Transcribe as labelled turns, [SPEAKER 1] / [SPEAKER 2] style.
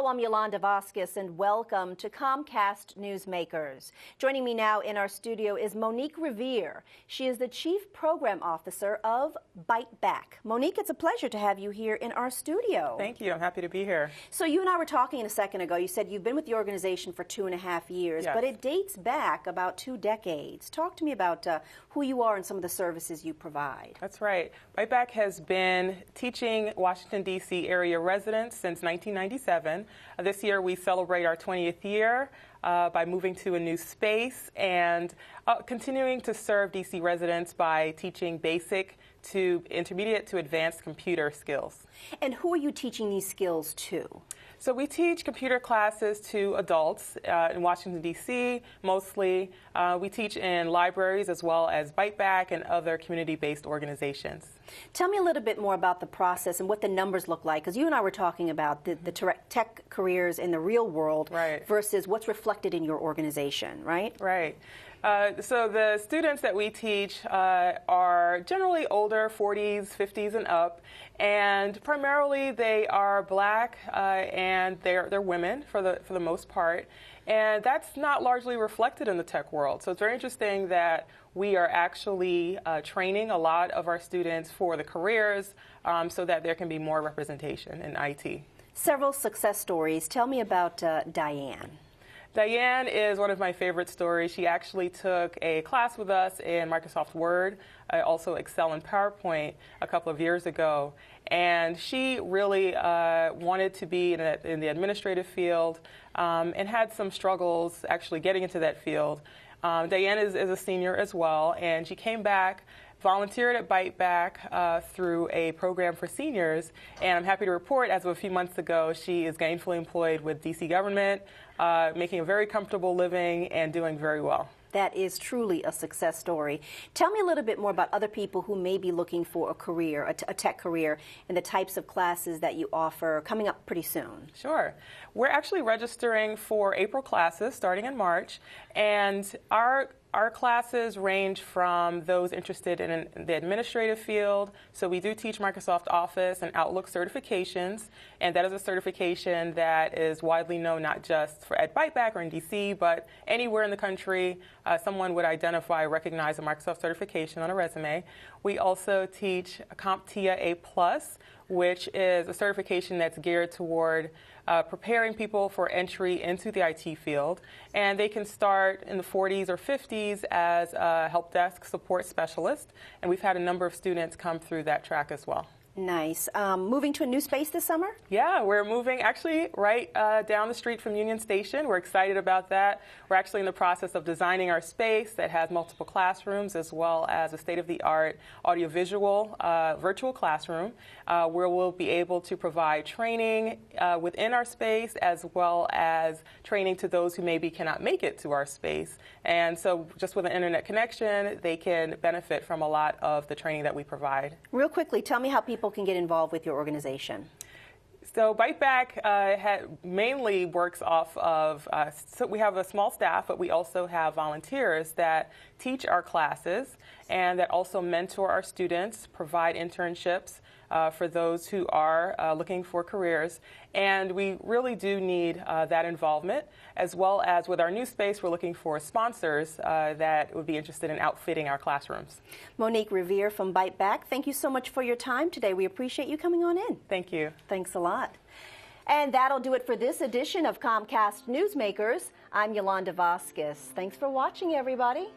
[SPEAKER 1] Hello, I'm Yolanda Vasquez, and welcome to Comcast Newsmakers. Joining me now in our studio is Monique Riviere. She is the Chief Program Officer of Byte. Monique, it's a pleasure to have you here in our studio.
[SPEAKER 2] Thank you. I'm happy to be here.
[SPEAKER 1] So you and I were talking a second ago. You said you've been with the organization for 2.5 years,
[SPEAKER 2] Yes.
[SPEAKER 1] but it dates back about 2 decades. Talk to me about who you are and some of the services you provide.
[SPEAKER 2] That's right. Byte has been teaching Washington, D.C. area residents since 1997. This year we celebrate our 20th year by moving to a new space and continuing to serve D.C. residents by teaching basic to intermediate to advanced computer skills.
[SPEAKER 1] And who are you teaching these skills to?
[SPEAKER 2] So we teach computer classes to adults in Washington, D.C. mostly. We teach in libraries as well as Byte and other community-based organizations.
[SPEAKER 1] Tell me a little bit more about the process and what the numbers look like, because you and I were talking about the tech careers in the real world versus what's reflected in your organization, right?
[SPEAKER 2] Right. So the students that we teach are generally older, 40s, 50s, and up, and primarily they are black and they're women for the most part, and that's not largely reflected in the tech world. So it's very interesting that we are actually training a lot of our students for the careers so that there can be more representation in IT. Several
[SPEAKER 1] success stories. Tell me about Diane.
[SPEAKER 2] Diane is one of my favorite stories. She actually took a class with us in Microsoft Word, also Excel and PowerPoint a couple of years ago. And she really wanted to be in the administrative field and had some struggles actually getting into that field. Diane is a senior as well, and she came back, volunteered at Byte through a program for seniors, and I'm happy to report as of a few months ago she is gainfully employed with DC government, making a very comfortable living and doing very well.
[SPEAKER 1] That is truly a success story. Tell me a little bit more about other people who may be looking for a career, a tech career, and the types of classes that you offer coming up pretty soon.
[SPEAKER 2] Sure. We're actually registering for April classes starting in March, and our classes range from those interested in the administrative field. So we do teach Microsoft Office and Outlook certifications, and that is a certification that is widely known not just at Byte or in DC, but anywhere in the country. Someone would recognize a Microsoft certification on a resume. We also teach CompTIA A+, which is a certification that's geared toward preparing people for entry into the IT field. And they can start in the 40s or 50s as a help desk support specialist. And we've had a number of students come through that track as well.
[SPEAKER 1] Nice. Moving to a new space this summer?
[SPEAKER 2] Yeah, we're moving actually right down the street from Union Station. We're excited about that. We're actually in the process of designing our space that has multiple classrooms as well as a state-of-the-art audiovisual virtual classroom where we'll be able to provide training within our space as well as training to those who maybe cannot make it to our space. And so just with an internet connection, they can benefit from a lot of the training that we provide.
[SPEAKER 1] Real quickly, tell me how people can get involved with your organization.
[SPEAKER 2] So Byte mainly works off of, so we have a small staff, but we also have volunteers that teach our classes and that also mentor our students, provide internships for those who are looking for careers. And we really do need that involvement, as well as with our new space, we're looking for sponsors that would be interested in outfitting our classrooms.
[SPEAKER 1] Monique Riviere from Byte, thank you so much for your time today. We appreciate you coming on in.
[SPEAKER 2] Thank you.
[SPEAKER 1] Thanks a lot. And that'll do it for this edition of Comcast Newsmakers. I'm Yolanda Vasquez. Thanks for watching, everybody.